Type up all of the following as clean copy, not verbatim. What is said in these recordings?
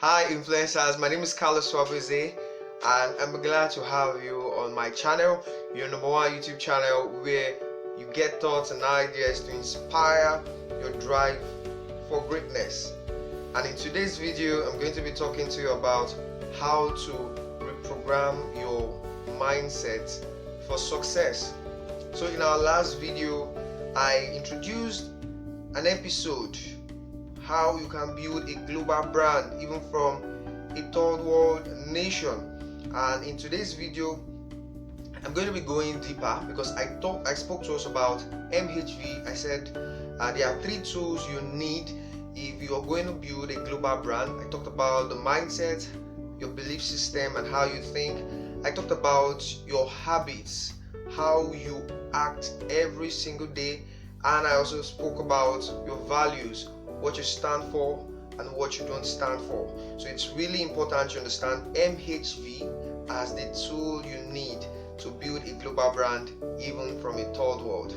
Hi influencers, my name is Carlos Nwabueze and I'm glad to have you on my channel, your #1 YouTube channel where you get thoughts and ideas to inspire your drive for greatness. And in today's video, I'm going to be talking to you about how to reprogram your mindset for success. So in our last video, I introduced an episode how you can build a global brand even from a third world nation. And in today's video, I'm going to be going deeper because I spoke to us about MHV. I said there are 3 tools you need if you are going to build a global brand. I talked about the mindset, your belief system and how you think. I talked about your habits, how you act every single day, and I also spoke about your values, what you stand for and what you don't stand for. So it's really important you understand MHV as the tool you need to build a global brand even from a third world.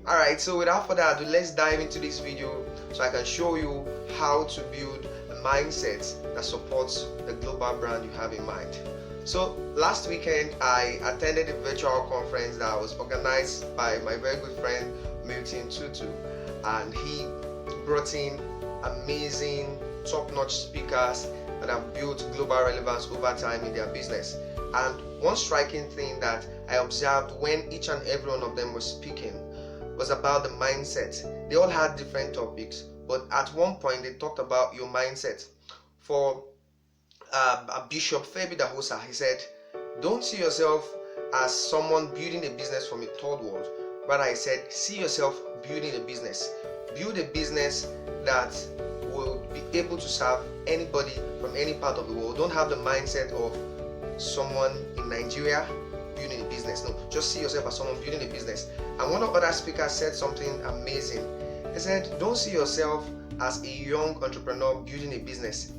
Alright, so without further ado, let's dive into this video so I can show you how to build a mindset that supports the global brand you have in mind. So last weekend I attended a virtual conference that was organized by my very good friend Milton Tutu, and he brought in amazing top-notch speakers that have built global relevance over time in their business. And one striking thing that I observed when each and every one of them was speaking was about the mindset. They all had different topics, but at one point they talked about your mindset. For Bishop Febi Dahosa, he said, don't see yourself as someone building a business from a third world. Rather, I said, see yourself building a business. Build a business that will be able to serve anybody from any part of the world. Don't have the mindset of someone in Nigeria building a business. No, just see yourself as someone building a business. And one of the other speakers said something amazing. He said, don't see yourself as a young entrepreneur building a business.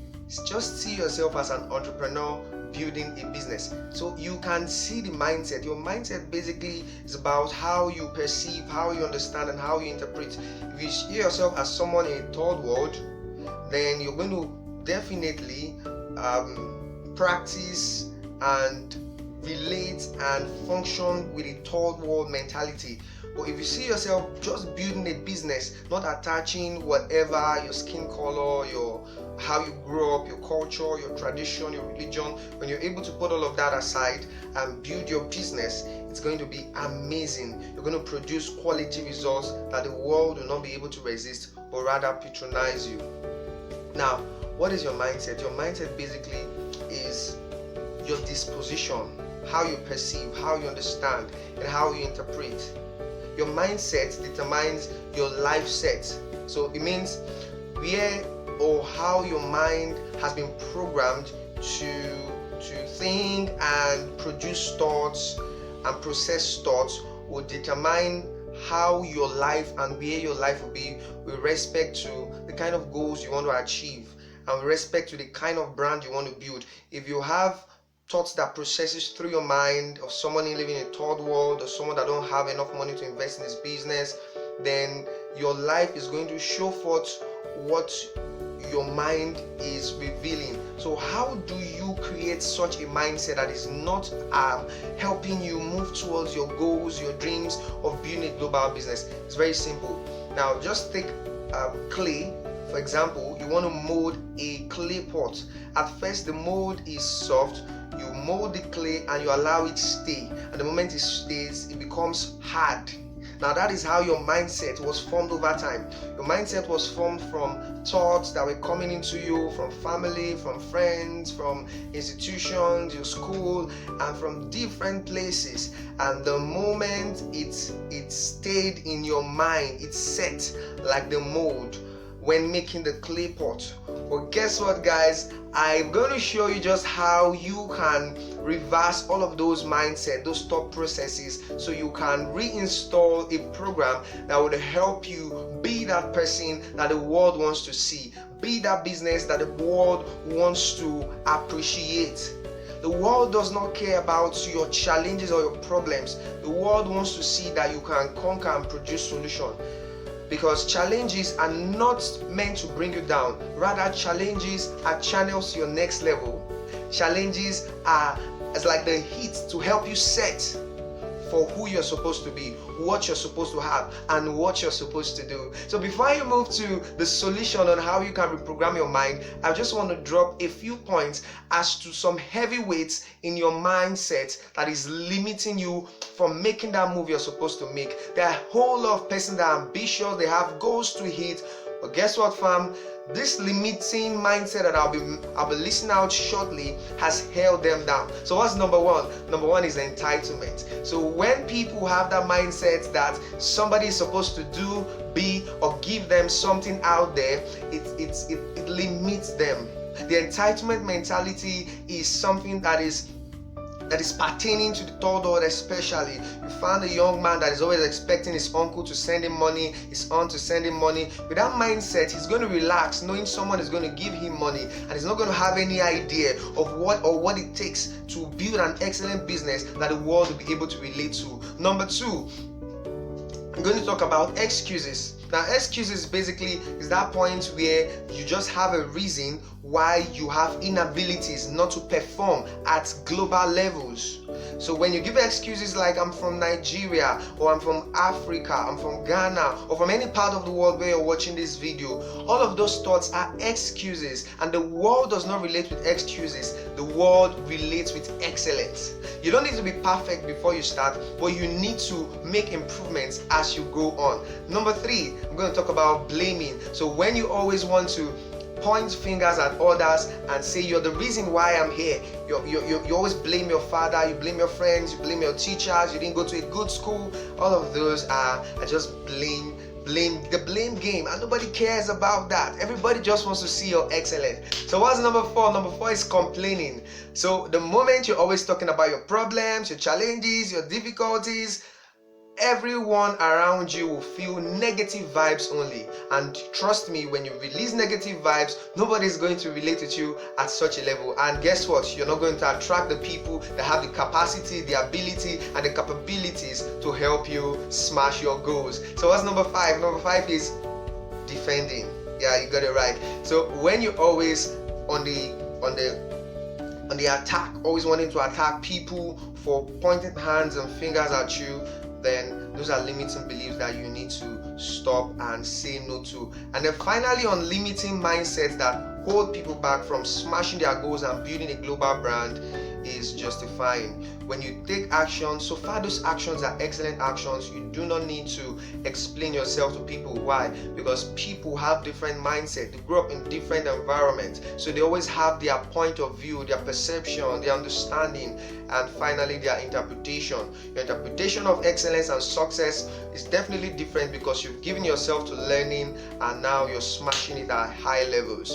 Just see yourself as an entrepreneur building a business. So you can see the mindset. Your mindset basically is about how you perceive, how you understand and how you interpret. If you see yourself as someone in a third world, then you're going to definitely practice and relate and function with a third world mentality. But if you see yourself just building a business, not attaching whatever your skin color, your how you grew up, your culture, your tradition, your religion, when you're able to put all of that aside and build your business, it's going to be amazing. You're going to produce quality results that the world will not be able to resist, but rather patronize you. Now, what is your mindset? Your mindset basically is your disposition, how you perceive, how you understand, and how you interpret. Your mindset determines your life set. So it means where or how your mind has been programmed to think and produce thoughts and process thoughts will determine how your life and where your life will be with respect to the kind of goals you want to achieve and with respect to the kind of brand you want to build. If you have thoughts that processes through your mind of someone living in a third world or someone that don't have enough money to invest in this business, then your life is going to show forth what your mind is revealing. So how do you create such a mindset that is not helping you move towards your goals, your dreams of building a global business? It's very simple. Now just take clay. For example, you want to mold a clay pot. At first the mold is soft. You mold the clay and you allow it stay, and the moment it stays, it becomes hard. Now that is how your mindset was formed over time. Your mindset was formed from thoughts that were coming into you from family, from friends, from institutions, your school, and from different places. And the moment it stayed in your mind, it set like the mold when making the clay pot. Well, guess what, guys? I'm going to show you just how you can reverse all of those mindset, those thought processes, so you can reinstall a program that would help you be that person that the world wants to see, be that business that the world wants to appreciate. The world does not care about your challenges or your problems. The world wants to see that you can conquer and produce solutions. because challenges are not meant to bring you down. Rather, challenges are channels to your next level. Challenges are it's like the heat to help you set for who you're supposed to be, what you're supposed to have, and what you're supposed to do. So before I move to the solution on how you can reprogram your mind, I just want to drop a few points as to some heavy weights in your mindset that is limiting you from making that move you're supposed to make. There are a whole lot of persons that are ambitious, they have goals to hit, but guess what, fam? This limiting mindset that I'll be listing out shortly has held them down. So what's number one? Number one is entitlement. So when people have that mindset that somebody is supposed to do, be, or give them something out there, it limits them. The entitlement mentality is something that is pertaining to the third world. Especially, you find a young man that is always expecting his uncle to send him money, his aunt to send him money. With that mindset, he's going to relax knowing someone is going to give him money, and he's not going to have any idea of what it takes to build an excellent business that the world will be able to relate to. Number two, I'm going to talk about excuses. Now, excuses basically is that point where you just have a reason why you have inabilities not to perform at global levels. So when you give excuses like I'm from Nigeria, or I'm from Africa, I'm from Ghana, or from any part of the world where you're watching this video, all of those thoughts are excuses, and the world does not relate with excuses. The world relates with excellence. You don't need to be perfect before you start, but you need to make improvements as you go on. Number three, I'm going to talk about blaming. So when you always want to point fingers at others and say you're the reason why I'm here, you always blame your father, you blame your friends, you blame your teachers, you didn't go to a good school. All of those are just the blame game, and nobody cares about that. Everybody just wants to see your excellence. So what's number four? Number four is complaining. So the moment you're always talking about your problems, your challenges, your difficulties, everyone around you will feel negative vibes only. And trust me, when you release negative vibes, nobody's going to relate with you at such a level. And guess what? You're not going to attract the people that have the capacity, the ability, and the capabilities to help you smash your goals. So what's number five? Number five is defending. Yeah, you got it right. So when you're always on the attack, always wanting to attack people for pointing hands and fingers at you, then those are limiting beliefs that you need to stop and say no to. And then finally, on limiting mindsets that hold people back from smashing their goals and building a global brand, is justifying. When you take action, so far those actions are excellent actions. You do not need to explain yourself to people. Why? Because people have different mindset. They grow up in different environments, so they always have their point of view, their perception, their understanding, and finally their interpretation. Your interpretation of excellence and success is definitely different because you've given yourself to learning and now you're smashing it at high levels.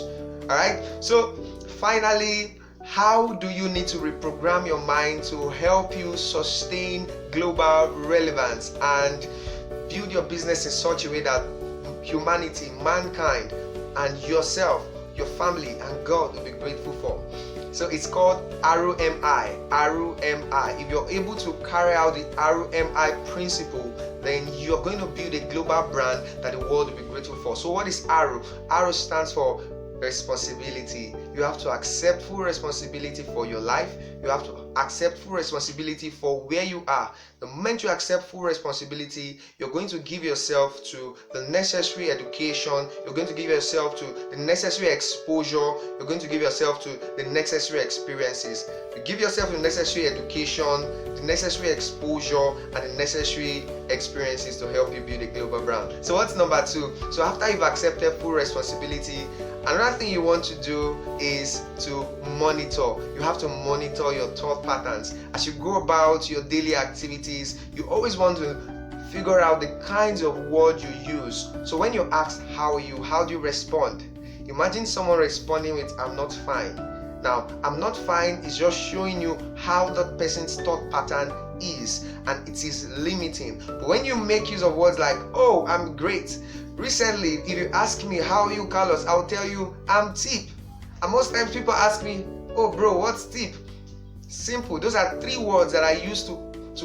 All right, so finally, how do you need to reprogram your mind to help you sustain global relevance and build your business in such a way that humanity, mankind, and yourself, your family, and God will be grateful for? So it's called ROMI. ROMI. If you're able to carry out the ROMI principle, then you're going to build a global brand that the world will be grateful for. So what is RO? RO stands for responsibility. You have to accept full responsibility for your life. You have to accept full responsibility for where you are. The moment you accept full responsibility, you're going to give yourself to the necessary education, you're going to give yourself to the necessary exposure, you're going to give yourself to the necessary experiences. You give yourself the necessary education, the necessary exposure, and the necessary experiences to help you build a global brand. So what's number two? So after you've accepted full responsibility, another thing you want to do is to monitor. You have to monitor your thought patterns. As you go about your daily activities, you always want to figure out the kinds of words you use. So when you're asked how do you respond? Imagine someone responding with "I'm not fine." Now, "I'm not fine" is just showing you how that person's thought pattern is, and it is limiting. But when you make use of words like "Oh, I'm great." Recently, if you ask me "How are you, Carlos?" I'll tell you "I'm tip." And most times people ask me, "Oh bro, what's tip?" Simple. Those are three words that I use to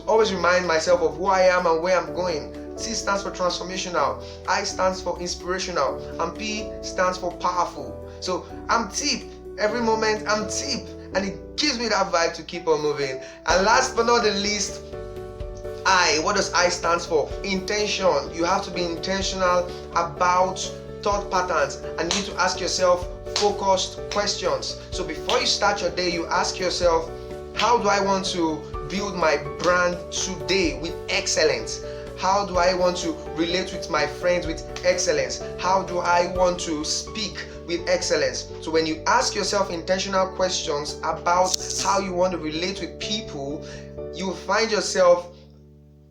always remind myself of who I am and where I'm going. T stands for transformational, I stands for inspirational, and P stands for powerful. So I'm Tip. Every moment I'm Tip, and it gives me that vibe to keep on moving. And last but not the least, I. What does I stands for? Intention. You have to be intentional about thought patterns, and you need to ask yourself focused questions. So before you start your day, you ask yourself, how do I want to build my brand today with excellence? How do I want to relate with my friends with excellence? How do I want to speak with excellence? So when you ask yourself intentional questions about how you want to relate with people, you will find yourself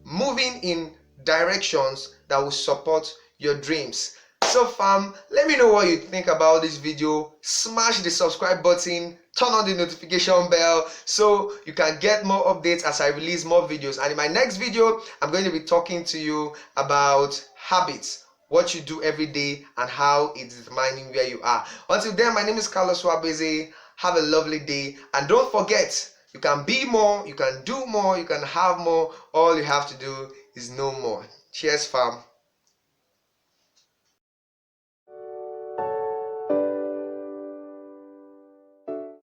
moving in directions that will support your dreams. So fam, let me know what you think about this video. Smash the subscribe button, turn on the notification bell so you can get more updates as I release more videos. And in my next video, I'm going to be talking to you about habits, what you do every day and how it's determining where you are. Until then, my name is Carlos Nwabueze. Have a lovely day, and don't forget, you can be more, you can do more, you can have more. All you have to do is know more. Cheers fam.